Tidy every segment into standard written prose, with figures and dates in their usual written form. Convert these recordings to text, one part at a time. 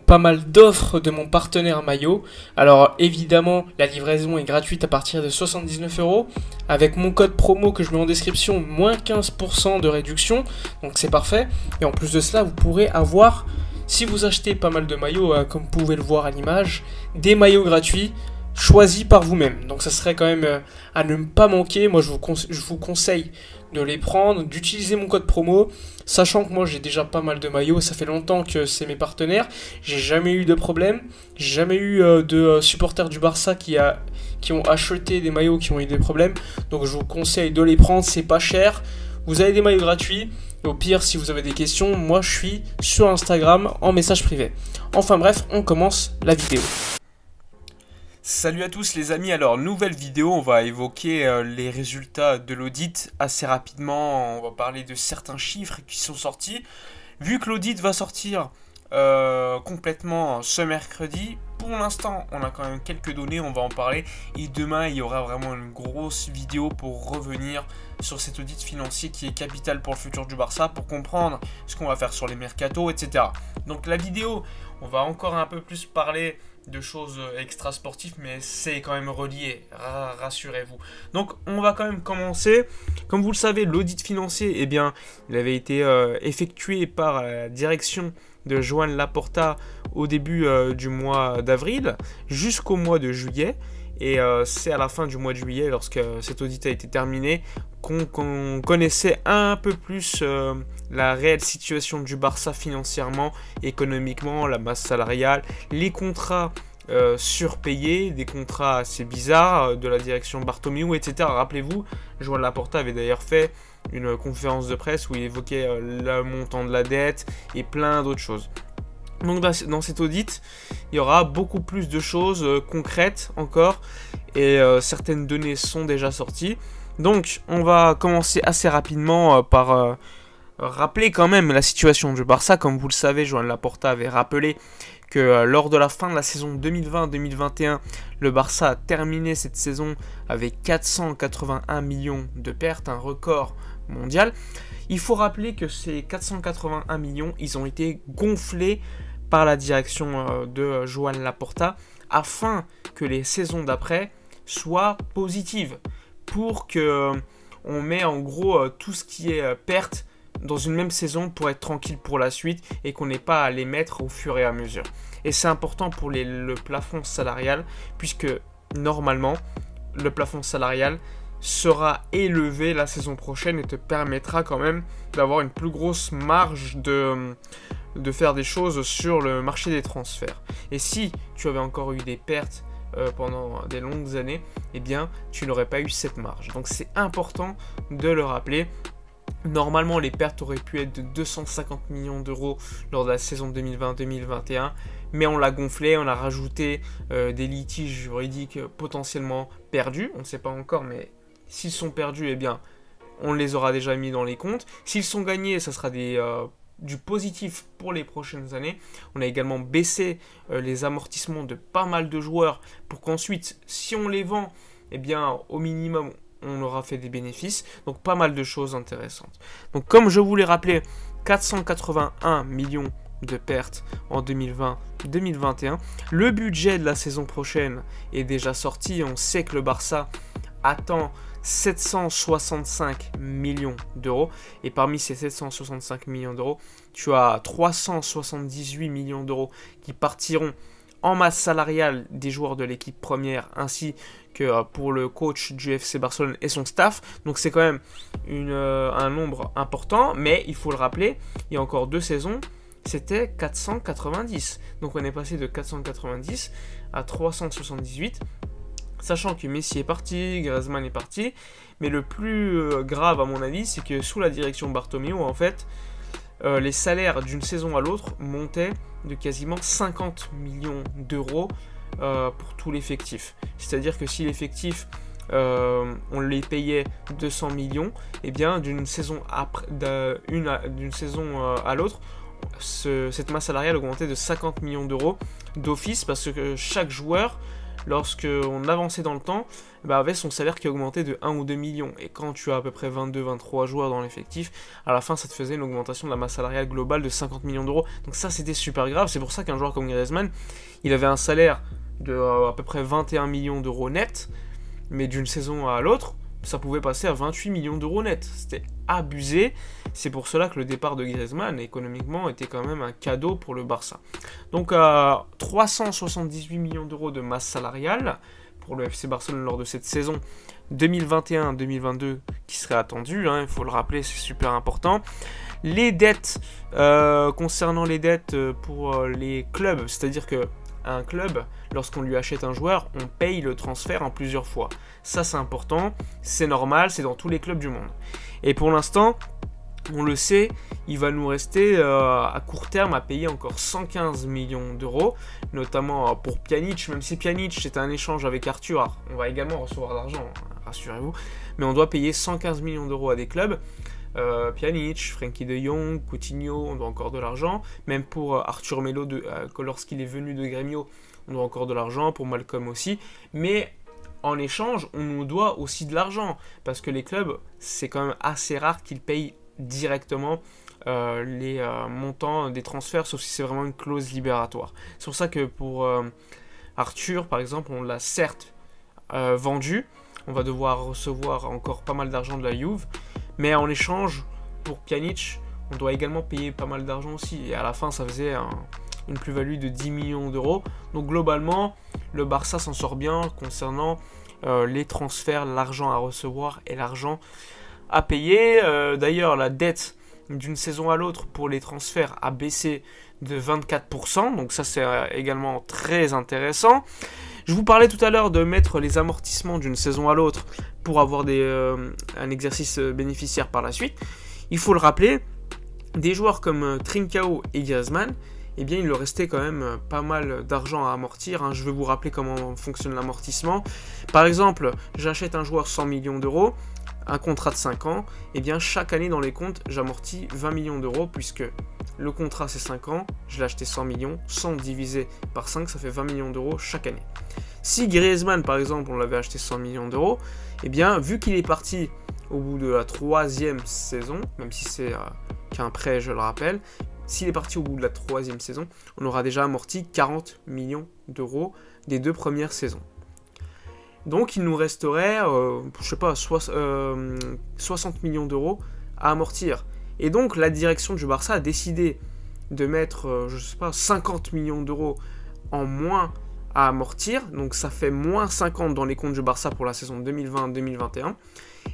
pas mal d'offres de mon partenaire maillot. Alors évidemment, la livraison est gratuite à partir de 79 euros. Avec mon code promo que je mets en description, moins 15% de réduction. Donc c'est parfait. Et en plus de cela, vous pourrez avoir, si vous achetez pas mal de maillots, comme vous pouvez le voir à l'image, des maillots gratuits choisis par vous-même. Donc ça serait quand même à ne pas manquer. Moi je vous conseille de les prendre, d'utiliser mon code promo, sachant que moi j'ai déjà pas mal de maillots, ça fait longtemps que c'est mes partenaires, j'ai jamais eu de problème, j'ai jamais eu de supporters du Barça qui ont acheté des maillots qui ont eu des problèmes, donc je vous conseille de les prendre, c'est pas cher, vous avez des maillots gratuits, et au pire si vous avez des questions, moi je suis sur Instagram en message privé. Enfin bref, on commence la vidéo. Salut à tous les amis, alors nouvelle vidéo, on va évoquer les résultats de l'audit assez rapidement, on va parler de certains chiffres qui sont sortis. Vu que l'audit va sortir complètement ce mercredi, pour l'instant on a quand même quelques données, on va en parler. Et demain il y aura vraiment une grosse vidéo pour revenir sur cet audit financier qui est capital pour le futur du Barça, pour comprendre ce qu'on va faire sur les mercatos, etc. Donc la vidéo, on va encore un peu plus parler de choses extra sportives, mais c'est quand même relié, rassurez-vous. Donc on va quand même commencer. Comme vous le savez, l'audit financier, eh bien, il avait été effectué par la direction de Joan Laporta au début du mois d'avril jusqu'au mois de juillet. Et c'est à la fin du mois de juillet, lorsque cet audit a été terminé, qu'on connaissait un peu plus la réelle situation du Barça financièrement, économiquement, la masse salariale, les contrats surpayés, des contrats assez bizarres de la direction Bartomeu, etc. Rappelez-vous, Joan Laporta avait d'ailleurs fait une conférence de presse où il évoquait le montant de la dette et plein d'autres choses. Donc dans cet audit, il y aura beaucoup plus de choses concrètes encore et certaines données sont déjà sorties. Donc on va commencer assez rapidement par rappeler quand même la situation du Barça. Comme vous le savez, Joan Laporta avait rappelé que lors de la fin de la saison 2020-2021, le Barça a terminé cette saison avec 481 millions de pertes, un record mondial. Il faut rappeler que ces 481 millions, ils ont été gonflés par la direction de Joan Laporta afin que les saisons d'après soient positives, pour que on met en gros tout ce qui est perte dans une même saison pour être tranquille pour la suite et qu'on n'ait pas à les mettre au fur et à mesure. Et c'est important pour le plafond salarial, puisque normalement le plafond salarial sera élevé la saison prochaine et te permettra quand même d'avoir une plus grosse marge de faire des choses sur le marché des transferts. Et si tu avais encore eu des pertes pendant des longues années, eh bien tu n'aurais pas eu cette marge. Donc c'est important de le rappeler. Normalement, les pertes auraient pu être de 250 millions d'euros lors de la saison 2020-2021, mais on l'a gonflé, on a rajouté des litiges juridiques potentiellement perdus. On ne sait pas encore, mais s'ils sont perdus, eh bien, on les aura déjà mis dans les comptes. S'ils sont gagnés, ça sera du positif pour les prochaines années. On a également baissé les amortissements de pas mal de joueurs pour qu'ensuite, si on les vend, eh bien, au minimum, on aura fait des bénéfices. Donc pas mal de choses intéressantes. Donc comme je vous l'ai rappelé, 481 millions de pertes en 2020-2021. Le budget de la saison prochaine est déjà sorti. On sait que le Barça attend 765 millions d'euros. Et parmi ces 765 millions d'euros, tu as 378 millions d'euros qui partiront en masse salariale des joueurs de l'équipe première, ainsi que pour le coach du FC Barcelone et son staff. Donc c'est quand même un nombre important, mais il faut le rappeler, il y a encore 2 saisons, c'était 490. Donc on est passé de 490 à 378, sachant que Messi est parti, Griezmann est parti, mais le plus grave à mon avis, c'est que sous la direction Bartomeu, en fait, les salaires d'une saison à l'autre montaient de quasiment 50 millions d'euros pour tout l'effectif. C'est-à-dire que si l'effectif, on les payait 200 millions, et bien d'une saison à l'autre, cette masse salariale augmentait de 50 millions d'euros d'office, parce que chaque joueur lorsqu'on avançait dans le temps, avait son salaire qui augmentait de 1 ou 2 millions. Et quand tu as à peu près 22-23 joueurs dans l'effectif, à la fin, ça te faisait une augmentation de la masse salariale globale de 50 millions d'euros. Donc ça, c'était super grave. C'est pour ça qu'un joueur comme Griezmann, il avait un salaire de à peu près 21 millions d'euros net, mais d'une saison à l'autre, ça pouvait passer à 28 millions d'euros net. C'était abusé. C'est pour cela que le départ de Griezmann, économiquement, était quand même un cadeau pour le Barça. Donc, 378 millions d'euros de masse salariale pour le FC Barcelone lors de cette saison 2021-2022 qui serait attendue. Il faut le rappeler, c'est super important. Les dettes, concernant les dettes pour les clubs, c'est-à-dire que un club, lorsqu'on lui achète un joueur, on paye le transfert en plusieurs fois. Ça, c'est important, c'est normal, c'est dans tous les clubs du monde. Et pour l'instant, on le sait, il va nous rester à court terme à payer encore 115 millions d'euros, notamment pour Pjanic, même si Pjanic c'est un échange avec Arthur, alors, on va également recevoir l'argent, rassurez-vous, mais on doit payer 115 millions d'euros à des clubs. Pjanic, Frenkie de Jong, Coutinho, on doit encore de l'argent. Même pour Arthur Melo, lorsqu'il est venu de Grêmio, on doit encore de l'argent. Pour Malcolm aussi. Mais en échange, on nous doit aussi de l'argent. Parce que les clubs, c'est quand même assez rare qu'ils payent directement les montants des transferts, sauf si c'est vraiment une clause libératoire. C'est pour ça que pour Arthur, par exemple, on l'a certes vendu. On va devoir recevoir encore pas mal d'argent de la Juve. Mais en échange, pour Pjanic, on doit également payer pas mal d'argent aussi. Et à la fin, ça faisait une plus-value de 10 millions d'euros. Donc globalement, le Barça s'en sort bien concernant les transferts, l'argent à recevoir et l'argent à payer. D'ailleurs, la dette d'une saison à l'autre pour les transferts a baissé de 24%. Donc ça, c'est également très intéressant. Je vous parlais tout à l'heure de mettre les amortissements d'une saison à l'autre pour avoir un exercice bénéficiaire par la suite. Il faut le rappeler, des joueurs comme Trincao et Griezmann, eh bien il leur restait quand même pas mal d'argent à amortir. Je vais vous rappeler comment fonctionne l'amortissement. Par exemple, j'achète un joueur 100 millions d'euros, un contrat de 5 ans, et bien chaque année dans les comptes, j'amortis 20 millions d'euros puisque le contrat c'est 5 ans, je l'ai acheté 100 millions, 100 divisé par 5, ça fait 20 millions d'euros chaque année. Si Griezmann par exemple, on l'avait acheté 100 millions d'euros, eh bien vu qu'il est parti au bout de la 3e saison, même si c'est qu'un prêt je le rappelle, s'il est parti au bout de la 3e saison, on aura déjà amorti 40 millions d'euros des 2 premières saisons. Donc il nous resterait, 60 millions d'euros à amortir. Et donc la direction du Barça a décidé de mettre, 50 millions d'euros en moins à amortir. Donc ça fait moins 50 dans les comptes du Barça pour la saison 2020-2021.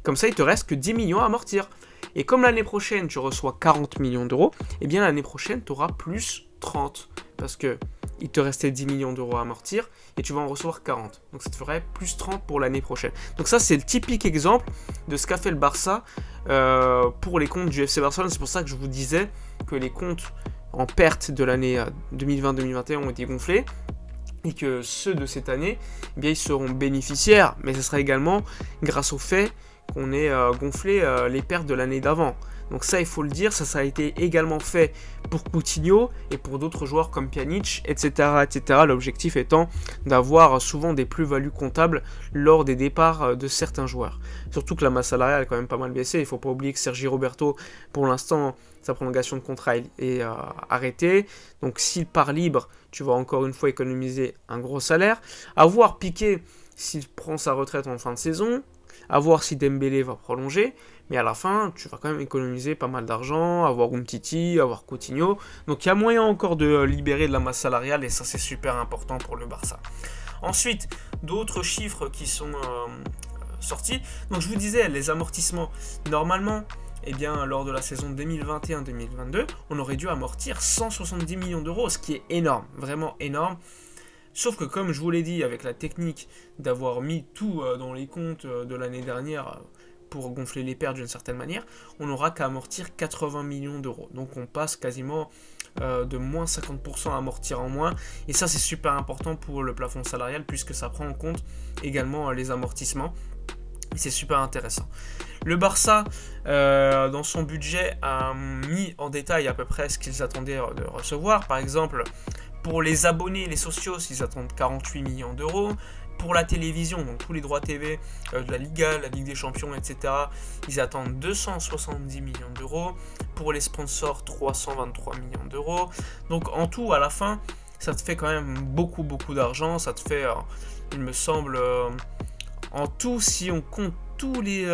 Comme ça, il te reste que 10 millions à amortir. Et comme l'année prochaine, tu reçois 40 millions d'euros, eh bien l'année prochaine, tu auras plus 30. Parce que il te restait 10 millions d'euros à amortir et tu vas en recevoir 40. Donc ça te ferait plus 30 pour l'année prochaine. Donc ça, c'est le typique exemple de ce qu'a fait le Barça pour les comptes du FC Barcelone. C'est pour ça que je vous disais que les comptes en perte de l'année 2020-2021 ont été gonflés et que ceux de cette année, eh bien, ils seront bénéficiaires. Mais ce sera également grâce au fait qu'on ait gonflé les pertes de l'année d'avant. Donc ça, il faut le dire, ça a été également fait pour Coutinho et pour d'autres joueurs comme Pjanic, etc. etc. L'objectif étant d'avoir souvent des plus-values comptables lors des départs de certains joueurs. Surtout que la masse salariale a quand même pas mal baissé. Il ne faut pas oublier que Sergi Roberto, pour l'instant, sa prolongation de contrat est arrêtée. Donc s'il part libre, tu vas encore une fois économiser un gros salaire. À voir Piqué s'il prend sa retraite en fin de saison. À voir si Dembélé va prolonger, mais à la fin, tu vas quand même économiser pas mal d'argent, avoir Umtiti, avoir Coutinho. Donc il y a moyen encore de libérer de la masse salariale et ça c'est super important pour le Barça. Ensuite, d'autres chiffres qui sont sortis. Donc je vous disais, les amortissements, normalement, eh bien, lors de la saison 2021-2022, on aurait dû amortir 170 millions d'euros, ce qui est énorme, vraiment énorme. Sauf que comme je vous l'ai dit, avec la technique d'avoir mis tout dans les comptes de l'année dernière pour gonfler les pertes d'une certaine manière, on n'aura qu'à amortir 80 millions d'euros. Donc on passe quasiment de moins 50% à amortir en moins. Et ça c'est super important pour le plafond salarial puisque ça prend en compte également les amortissements. Et c'est super intéressant. Le Barça, dans son budget, a mis en détail à peu près ce qu'ils attendaient de recevoir. Par exemple, Pour les abonnés, les socios, ils attendent 48 millions d'euros. Pour la télévision, donc tous les droits TV de la Liga, la Ligue des Champions, etc., ils attendent 270 millions d'euros. Pour les sponsors, 323 millions d'euros. Donc en tout, à la fin, ça te fait quand même beaucoup d'argent. Ça te fait, il me semble, en tout, si on compte tous les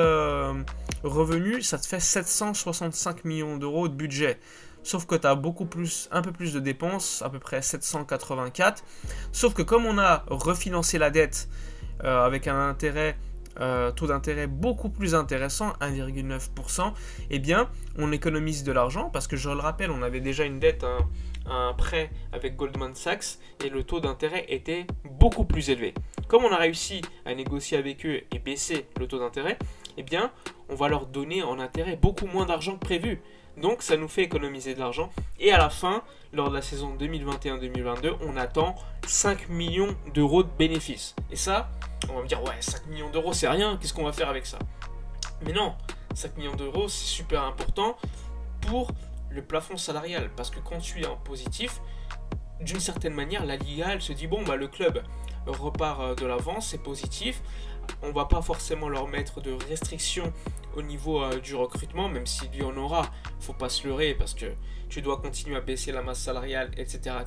revenus, ça te fait 765 millions d'euros de budget. Sauf que tu as un peu plus de dépenses, à peu près 784. Sauf que comme on a refinancé la dette avec un taux d'intérêt beaucoup plus intéressant, 1,9%, eh bien, on économise de l'argent parce que je le rappelle, on avait déjà une dette, un prêt avec Goldman Sachs et le taux d'intérêt était beaucoup plus élevé. Comme on a réussi à négocier avec eux et baisser le taux d'intérêt, eh bien, on va leur donner en intérêt beaucoup moins d'argent que prévu. Donc ça nous fait économiser de l'argent. Et à la fin, lors de la saison 2021-2022, on attend 5 millions d'euros de bénéfices. Et ça, on va me dire, ouais, 5 millions d'euros, c'est rien, qu'est-ce qu'on va faire avec ça? Mais non, 5 millions d'euros, c'est super important pour le plafond salarial. Parce que quand tu es en positif, d'une certaine manière, la Liga, elle se dit, bon, bah, le club repart de l'avant, c'est positif. On va pas forcément leur mettre de restrictions au niveau du recrutement, même s'il y en aura, faut pas se leurrer parce que tu dois continuer à baisser la masse salariale, etc.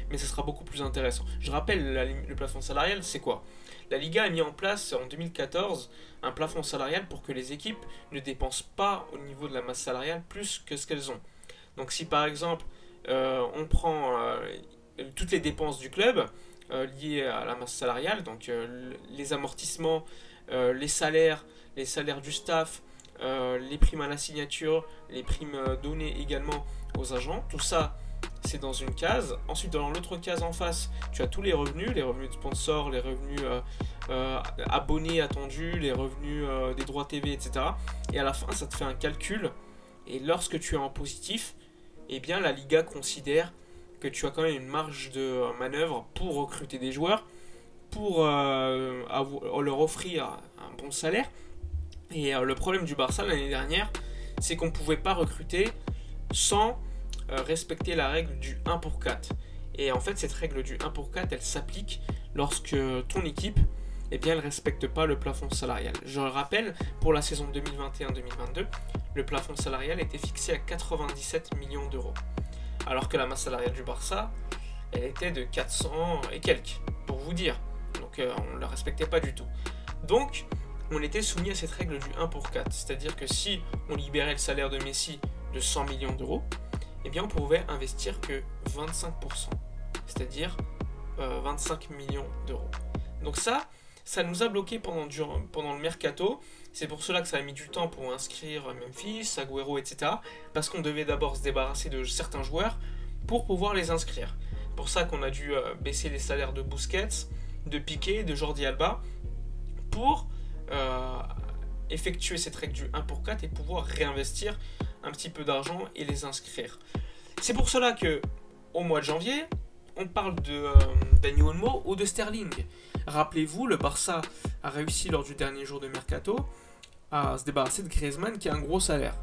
Mais ce sera beaucoup plus intéressant. Je rappelle, le plafond salarial, c'est quoi? La Liga a mis en place en 2014 un plafond salarial pour que les équipes ne dépensent pas au niveau de la masse salariale plus que ce qu'elles ont. Donc si par exemple, on prend toutes les dépenses du club, liées à la masse salariale, donc les amortissements, les salaires du staff, les primes à la signature, les primes données également aux agents, tout ça c'est dans une case. Ensuite dans l'autre case en face, tu as tous les revenus de sponsors, les revenus abonnés attendus, les revenus des droits TV, etc. Et à la fin ça te fait un calcul, et lorsque tu es en positif, eh bien la Liga considère que tu as quand même une marge de manœuvre pour recruter des joueurs, pour leur offrir un bon salaire. Et le problème du Barça l'année dernière, c'est qu'on ne pouvait pas recruter sans respecter la règle du 1 pour 4. Et en fait, cette règle du 1 pour 4, elle s'applique lorsque ton équipe, eh bien, elle ne respecte pas le plafond salarial. Je le rappelle, pour la saison 2021-2022, le plafond salarial était fixé à 97 millions d'euros. Alors que la masse salariale du Barça, elle était de 400 et quelques, pour vous dire. Donc on ne la respectait pas du tout. Donc on était soumis à cette règle du 1 pour 4. C'est-à-dire que si on libérait le salaire de Messi de 100 millions d'euros, eh bien on pouvait investir que 25%. C'est-à-dire 25 millions d'euros. Donc ça nous a bloqué pendant le mercato. C'est pour cela que ça a mis du temps pour inscrire Memphis, Agüero, etc. Parce qu'on devait d'abord se débarrasser de certains joueurs pour pouvoir les inscrire. C'est pour ça qu'on a dû baisser les salaires de Busquets, de Piqué, de Jordi Alba, pour effectuer cette règle du 1 pour 4 et pouvoir réinvestir un petit peu d'argent et les inscrire. C'est pour cela que au mois de janvier, on parle de Dani Olmo ou de Sterling. Rappelez-vous, le Barça a réussi lors du dernier jour de mercato à se débarrasser de Griezmann qui a un gros salaire.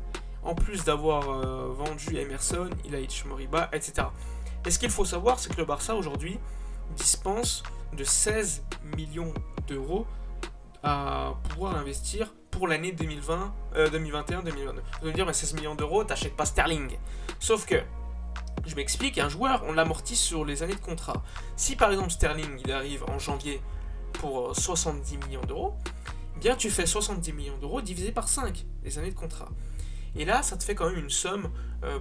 En plus d'avoir vendu Emerson, Ilaïch Moriba, etc. Et ce qu'il faut savoir, c'est que le Barça aujourd'hui dispense de 16 millions d'euros à pouvoir investir pour l'année 2021-2022. Vous allez me dire, mais 16 millions d'euros, t'achètes pas Sterling. Sauf que, je m'explique, un joueur, on l'amortit sur les années de contrat. Si par exemple Sterling, il arrive en janvier pour 70 millions d'euros, eh bien tu fais 70 millions d'euros divisé par 5, les années de contrat. Et là, ça te fait quand même une somme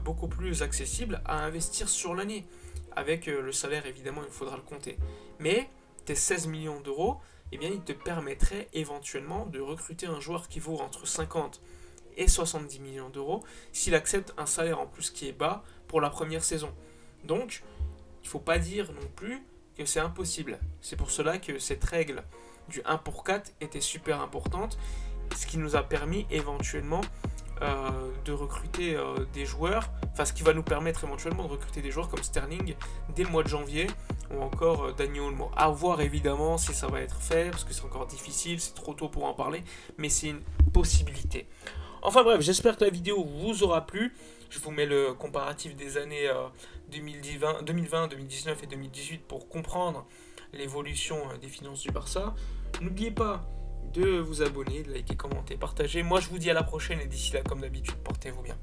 beaucoup plus accessible à investir sur l'année. Avec le salaire, évidemment, il faudra le compter. Mais tes 16 millions d'euros, eh bien, ils te permettraient éventuellement de recruter un joueur qui vaut entre 50 et 70 millions d'euros s'il accepte un salaire en plus qui est bas pour la première saison. Donc, il ne faut pas dire non plus que c'est impossible. C'est pour cela que cette règle du 1 pour 4 était super importante, ce qui nous a permis éventuellement de recruter des joueurs, enfin ce qui va nous permettre éventuellement de recruter des joueurs comme Sterling dès le mois de janvier, ou encore Dani Olmo. À voir évidemment si ça va être fait, parce que c'est encore difficile, c'est trop tôt pour en parler, mais c'est une possibilité. Enfin bref, j'espère que la vidéo vous aura plu. Je vous mets le comparatif des années 2020, 2019 et 2018 pour comprendre l'évolution des finances du Barça. N'oubliez pas de vous abonner, de liker, commenter, partager. Moi, je vous dis à la prochaine et d'ici là, comme d'habitude, portez-vous bien.